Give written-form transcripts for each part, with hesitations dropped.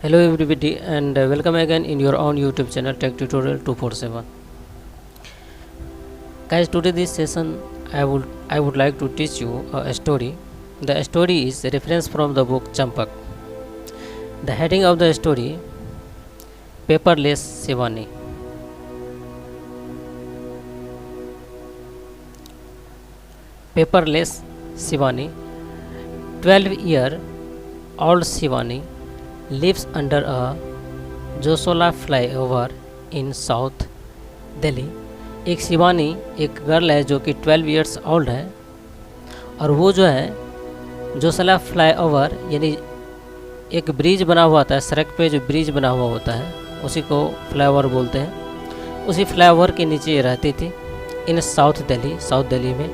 Hello everybody and welcome again in your own YouTube channel Tech Tutorial 247. Guys, today this session I would like to teach you a story. The story is a reference from the book Champak. The heading of the story: Paperless Shivani. Paperless Shivani. 12-year-old Shivani lives under a Jasola flyover in south Delhi. एक शिवानी एक girl है जो कि 12 years old है और वो जो है जोसोला फ्लाईओवर यानी एक ब्रिज बना हुआ होता है, सड़क पे जो ब्रिज बना हुआ होता है उसी को फ्लाईओवर बोलते हैं। उसी फ्लाईओवर के नीचे रहती थी इन साउथ दिल्ली में।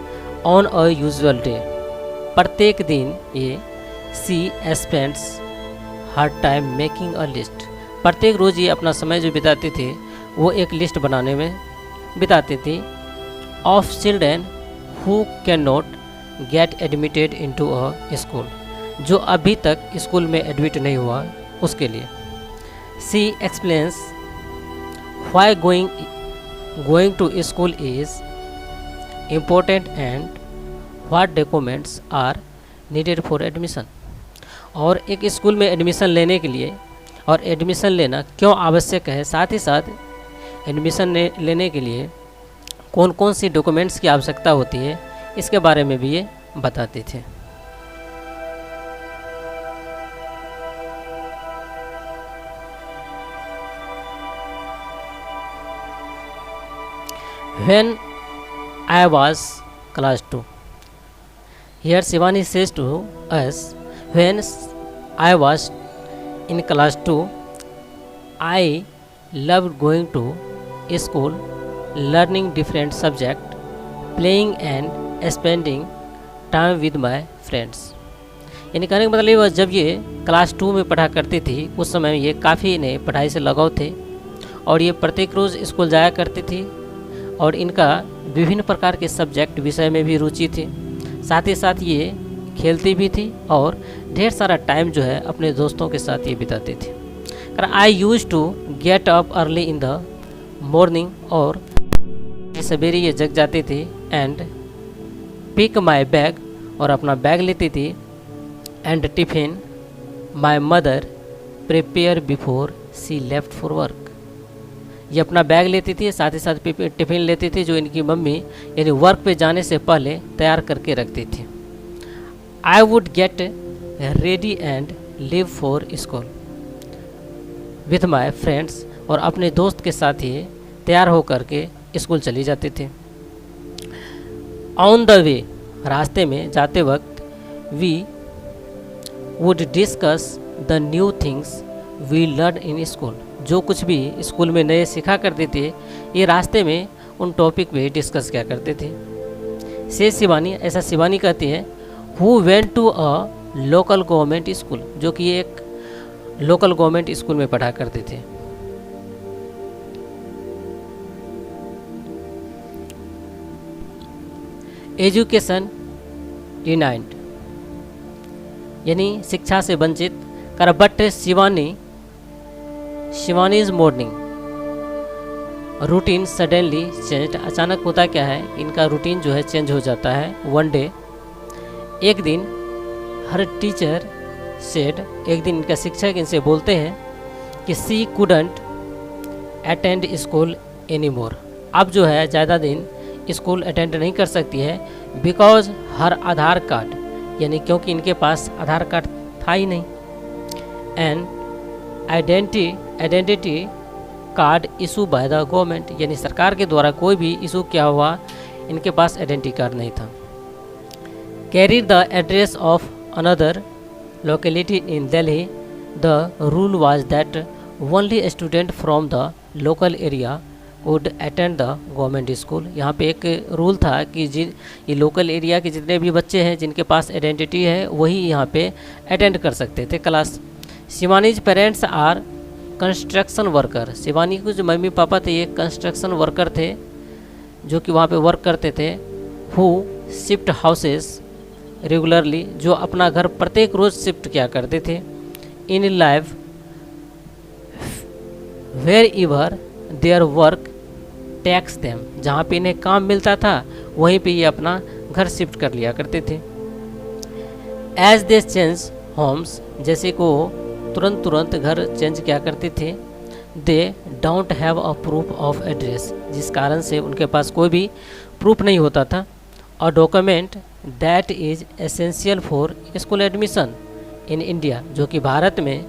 ऑन अ यूजुअल डे, प्रत्येक दिन ये she spends her time making a list. प्रत्येक रोज़ ये अपना समय जो बिताते थे वो एक लिस्ट बनाने में बिताते थे of children who can not gate admitted into a school, जो अभी तक स्कूल में एडमिट नहीं हुआ उसके लिए। She explains why going to school is important and what documents are needed for admission. और एक स्कूल में एडमिशन लेने के लिए और एडमिशन लेना क्यों आवश्यक है, साथ ही साथ एडमिशन लेने के लिए कौन कौन सी डॉक्यूमेंट्स की आवश्यकता होती है, इसके बारे में भी ये बताते थे। When I was class 2, here Shivani says to us, when I was in class 2, I loved going to school, learning different subjects, playing and spending time with my friends। यानी कहने का मतलब जब ये क्लास 2 में पढ़ा करती थी उस समय ये काफ़ी इन्हें पढ़ाई से लगाव थे और ये प्रत्येक रोज़ स्कूल जाया करती थी और इनका विभिन्न प्रकार के सब्जेक्ट विषय में भी रुचि थी। साथ ही साथ ये खेलती भी थी और ढेर सारा टाइम जो है अपने दोस्तों के साथ ये बिताती थी। I used to get up early in the morning, और सवेरे ये जग जाती थी एंड पिक माई बैग, और अपना बैग लेती थी, and tiffin my mother prepare before she left for work. ये अपना बैग लेती थी, साथ ही साथ टिफिन लेती थी जो इनकी मम्मी यानी वर्क पे जाने से पहले तैयार करके रखती थी। I would get ready and live for school with my friends, और अपने दोस्त के साथ ही तैयार होकर के स्कूल चली जाती थी। ऑन द वे, रास्ते में जाते वक्त, we would discuss the new things we learn in school. जो कुछ भी स्कूल में नए सीखा करते थे ये रास्ते में उन टॉपिक पे डिस्कस किया करते थे। से शिवानी, ऐसा शिवानी कहती है, who went to a local government school, जो कि एक लोकल गवर्नमेंट स्कूल में पढ़ा करते थे। एजुकेशन डिनाइड, यानी शिक्षा से वंचित कर, but Shivani's morning routine suddenly change. अचानक होता क्या है, इनका रूटीन जो है चेंज हो जाता है। वन डे, एक दिन, हर टीचर सेड, एक दिन इनका शिक्षक इनसे बोलते हैं कि she couldn't attend school any more. अब जो है ज़्यादा दिन स्कूल अटेंड नहीं कर सकती है, बिकॉज हर आधार कार्ड, यानी क्योंकि इनके पास आधार कार्ड था ही नहीं, and identity card issue by the government, यानी सरकार के द्वारा कोई भी इशू किया हुआ इनके पास आइडेंटिटी कार्ड नहीं था। Carry the address of another locality in Delhi, the rule was that only a student from the local area could attend the government school। यहाँ पे एक रूल था कि ये लोकल एरिया के जितने भी बच्चे हैं जिनके पास आइडेंटिटी है वही यहाँ पे अटेंड कर सकते थे class. Shivani's parents are construction worker, Shivani के जो मम्मी पापा थे ये कंस्ट्रक्शन वर्कर थे जो कि वहाँ पे वर्क करते थे। हु शिफ्ट हाउसेस रेगुलरली, जो अपना घर प्रत्येक रोज़ शिफ्ट किया करते थे। In life wherever their work takes them, जहाँ पे इन्हें काम मिलता था वहीं पे ये अपना घर शिफ्ट कर लिया करते थे। एज दे चेंज होम्स, जैसे को तुरंत तुरंत घर चेंज किया करते थे। They don't have a proof of address, जिस कारण से उनके पास कोई भी प्रूफ नहीं होता था। और document that is essential for school admission in India, जो कि भारत में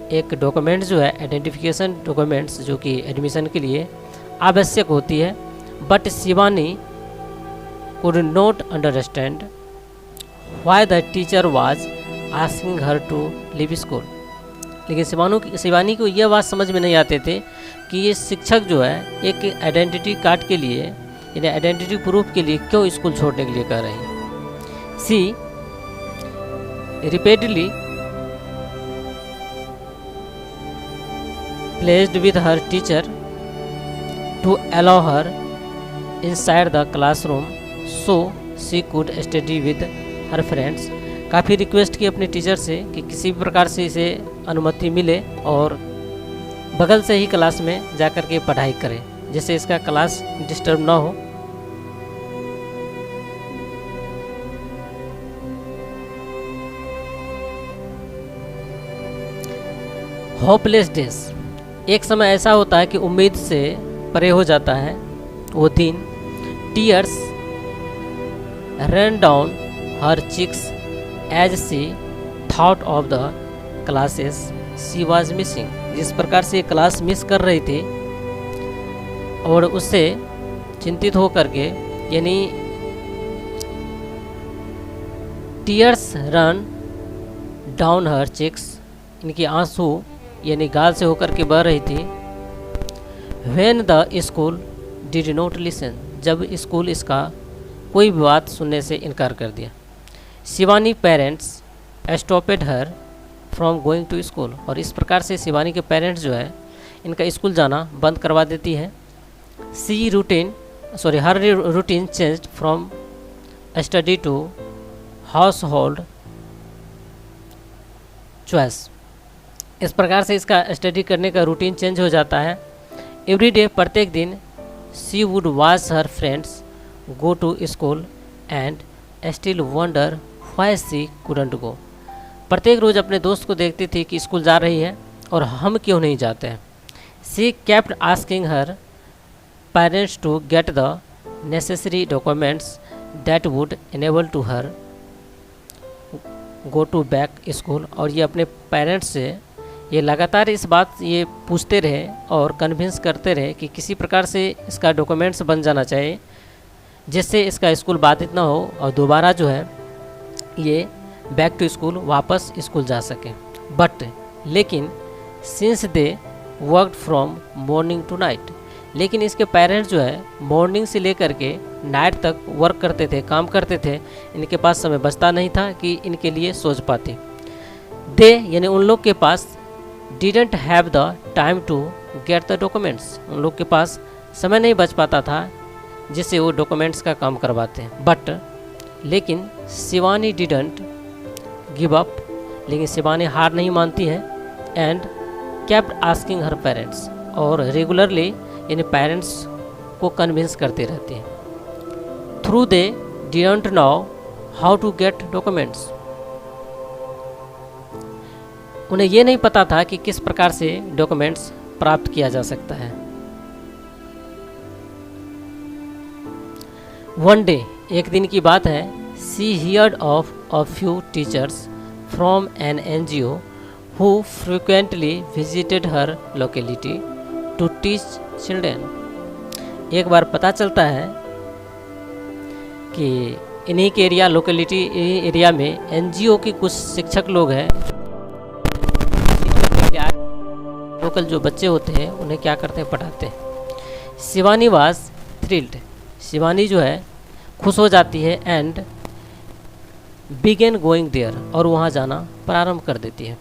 एक डॉक्यूमेंट जो है आइडेंटिफिकेशन डॉक्यूमेंट्स जो कि एडमिशन के लिए आवश्यक होती है। But Shivani could not understand why the teacher was asking her to leave school, लेकिन शिवानी को यह बात समझ में नहीं आते थे कि ये शिक्षक जो है एक आइडेंटिटी कार्ड के लिए, यानी आइडेंटिटी प्रूफ के लिए क्यों स्कूल छोड़ने के लिए कह रहे हैं। She repeatedly pleaded with her teacher to allow her inside the classroom so she could study with her friends. काफ़ी रिक्वेस्ट की अपने टीचर से कि किसी भी प्रकार से इसे अनुमति मिले और बगल से ही क्लास में जाकर के पढ़ाई करे, जिससे इसका क्लास डिस्टर्ब ना हो। होपलेस डेज, एक समय ऐसा होता है कि उम्मीद से परे हो जाता है वो दिन। Tears run down her cheeks as she thought of the classes she was missing, जिस प्रकार से क्लास मिस कर रही थी और उससे चिंतित हो करके, यानी tears run down her chicks, इनकी आंसू यानी गाल से होकर के बह रही थी। When the school did not listen, जब स्कूल इसका कोई भी बात सुनने से इनकार कर दिया। Shivani parents stopped her from going to school, और इस प्रकार से शिवानी के पेरेंट्स जो है इनका स्कूल जाना बंद करवा देती है। Her routine changed from study to household चॉइस, इस प्रकार से इसका स्टडी करने का रूटीन चेंज हो जाता है। एवरी डे, प्रत्येक दिन, she would watch her friends go to school and still wonder why she couldn't go, प्रत्येक रोज़ अपने दोस्त को देखती थी कि स्कूल जा रही है और हम क्यों नहीं जाते हैं। She kept asking her parents to get the necessary documents that would enable to her go to back school, और ये अपने पेरेंट्स से ये लगातार इस बात ये पूछते रहे और कन्विंस करते रहे कि किसी प्रकार से इसका डॉक्यूमेंट्स बन जाना चाहिए, जिससे इसका स्कूल बाधित ना हो और दोबारा जो है ये बैक टू स्कूल वापस स्कूल जा सके। बट लेकिन since they worked from morning to night, लेकिन इसके पेरेंट्स जो है मॉर्निंग से लेकर के नाइट तक वर्क करते थे, काम करते थे, इनके पास समय बचता नहीं था कि इनके लिए सोच पाते। दे यानी उन लोग के पास didn't have the time to get the documents, उन लोग के पास समय नहीं बच पाता था जिससे वो डॉक्यूमेंट्स का काम करवाते हैं। बट लेकिन शिवानी डिडेंट गिव अप, लेकिन शिवानी हार नहीं मानती है। And kept asking her parents, और रेगुलरली यानी पेरेंट्स को कन्विंस करते रहते हैं। Though they didn't know how to get documents, उन्हें ये नहीं पता था कि किस प्रकार से डॉक्यूमेंट्स प्राप्त किया जा सकता है। वन डे, एक दिन की बात है, she heard of a few teachers from an NGO who frequently visited her locality to teach children. एक बार पता चलता है कि इन्हीं के लोकेलिटी एरिया में NGO के कुछ शिक्षक लोग हैं, लोकल जो बच्चे होते हैं उन्हें क्या करते हैं, पढ़ाते हैं। शिवानी वाज थ्रिल्ड, शिवानी जो है खुश हो जाती है। एंड बिगेन गोइंग देयर, और वहाँ जाना प्रारंभ कर देती है।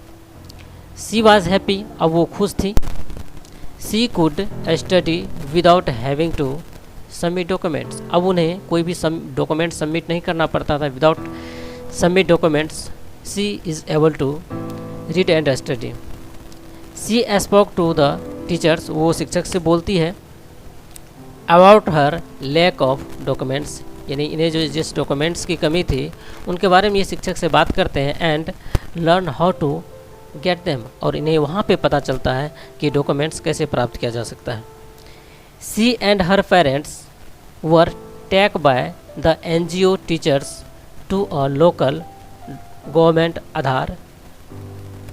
शी वाज हैप्पी, अब वो खुश थी। She could study without having to submit documents, अब उन्हें कोई भी डॉक्यूमेंट सबमिट नहीं करना पड़ता था। Without submit documents she is able to read and study. She spoke to the teachers, वो शिक्षक से बोलती है about her lack of documents, यानी इन्हें जो जिस डॉक्यूमेंट्स की कमी थी उनके बारे में ये शिक्षक से बात करते हैं। And learn how to get them, और इन्हें वहाँ पे पता चलता है कि डॉक्यूमेंट्स कैसे प्राप्त किया जा सकता है। She and her parents were take by the NGO teachers to a local government Aadhaar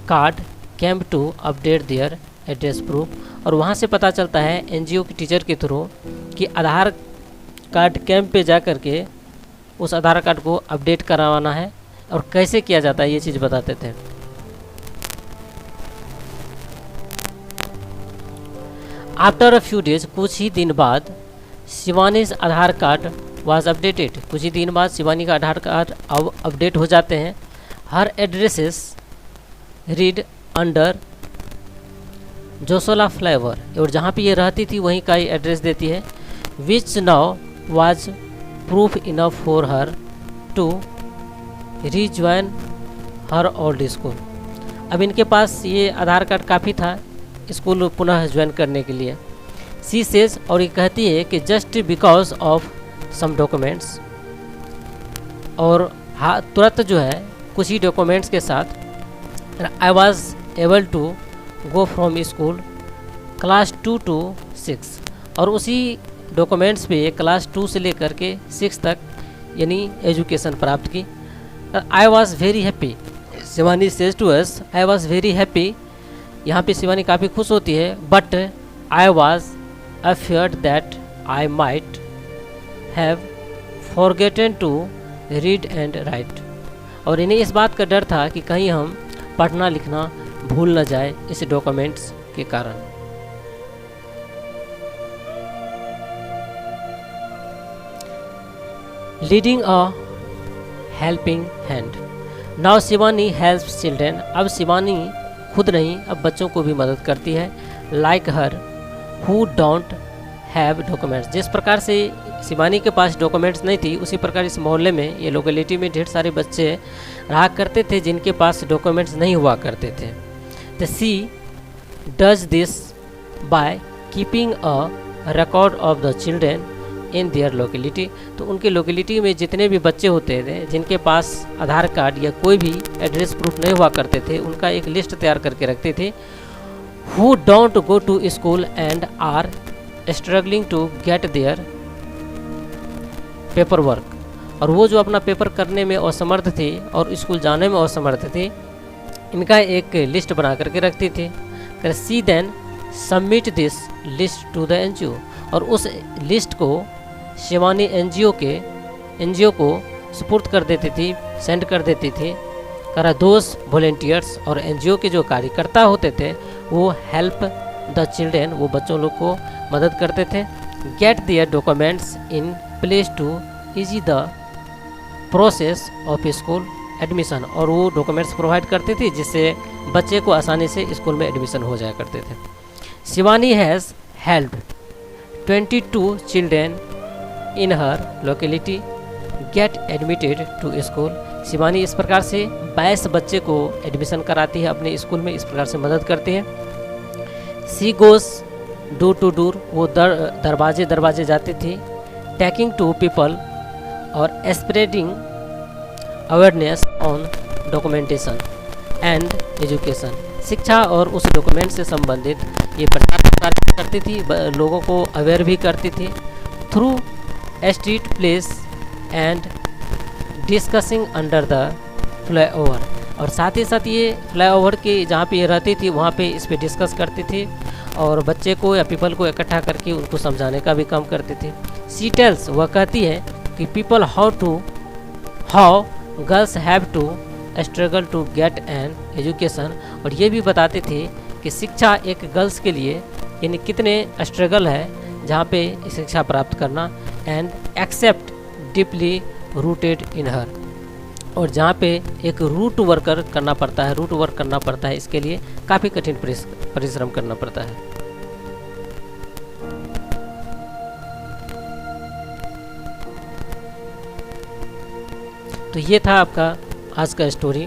card camp to update their address proof, और वहाँ से पता चलता है NGO की टीचर के थ्रू कि आधार कार्ड कैंप पे जा कर के उस आधार कार्ड को अपडेट करवाना है, और कैसे किया जाता है ये चीज़ बताते थे। आफ्टर अ फ्यू डेज, कुछ ही दिन बाद, शिवानीज आधार कार्ड वाज अपडेटेड, कुछ ही दिन बाद शिवानी का आधार कार्ड अब अपडेट हो जाते हैं। हर एड्रेसेस रीड अंडर जोसोला फ्लाईओवर, और जहाँ पे ये रहती थी वहीं का ही एड्रेस देती है। Which now was proof enough for her to rejoin her old school, अब इनके पास ये आधार कार्ड काफ़ी था स्कूल पुनः ज्वाइन करने के लिए। सी सेज, और ये कहती है कि just because of some documents, और हाँ तुरंत जो है कुछ ही डॉक्यूमेंट्स के साथ I was able to go from school class 2 to 6, और उसी डॉक्यूमेंट्स पे क्लास 2 से लेकर के 6 तक यानी एजुकेशन प्राप्त की। I was very happy, Shivani says to us, I was very happy, यहाँ पे शिवानी काफ़ी खुश होती है। But I was afraid that I might have forgotten to read and write, और इन्हें इस बात का डर था कि कहीं हम पढ़ना लिखना भूल न जाए इस डॉक्यूमेंट्स के कारण। Leading a helping hand, now Shivani helps children, अब शिवानी खुद नहीं अब बच्चों को भी मदद करती है। Like her who don't have documents, जिस प्रकार से शिवानी के पास डॉक्यूमेंट्स नहीं थी उसी प्रकार इस मोहल्ले में ये लोकेलिटी में ढेर सारे बच्चे रहा करते थे जिनके पास डॉक्यूमेंट्स नहीं हुआ करते थे। The she does this by keeping a record of the children in their locality, तो उनके लोकेलिटी में जितने भी बच्चे होते थे जिनके पास आधार कार्ड या कोई भी एड्रेस प्रूफ नहीं हुआ करते थे उनका एक लिस्ट तैयार करके रखते थे। Who don't go to school and are struggling to get their paper work, और वो जो अपना पेपर करने में असमर्थ थे और स्कूल जाने में असमर्थ थे इनका एक लिस्ट बना करके रखती थी। She then submit this list to the NGO, और उस लिस्ट को शिवानी NGO को सुपुर्द कर देती थी, सेंड कर देती थी। करा दोस्त वॉलेंटियर्स, और NGO के जो कार्यकर्ता होते थे वो हेल्प द चिल्ड्रेन, वो बच्चों लोग को मदद करते थे। Get their documents in place to ease the process of school admission, और वो डॉक्यूमेंट्स प्रोवाइड करते थे जिससे बच्चे को आसानी से स्कूल में एडमिशन हो जाया करते थे। Shivani has helped 22 children in her locality get admitted to school, Shivani इस प्रकार से 22 बच्चे को एडमिशन कराती है अपने स्कूल में, इस प्रकार से मदद करती है। सी गोस डोर टू डोर, वो दरवाजे दरवाजे जाती थी। टैकिंग टू पीपल और spreading awareness on documentation and education, शिक्षा और उस डॉक्यूमेंट से संबंधित ये प्रचार प्रसार करती थी, लोगों को अवेयर भी करती थी। Through street plays and discussing under the flyover, और साथ ही साथ ये फ्लाईओवर के जहाँ पे ये रहती थी वहाँ पे इस पर डिस्कस करती थी और बच्चे को या पीपल को इकट्ठा करके उनको समझाने का भी काम करती थी। सी टेल्स, वह कहती है कि people how girls have to struggle to get an education, और ये भी बताते थे कि शिक्षा एक गर्ल्स के लिए यानी कितने स्ट्रगल है जहाँ पे शिक्षा प्राप्त करना। And accept deeply rooted in her, और जहाँ पे एक रूट वर्क करना पड़ता है, इसके लिए काफ़ी कठिन परिश्रम करना पड़ता है। तो ये था आपका आज का स्टोरी।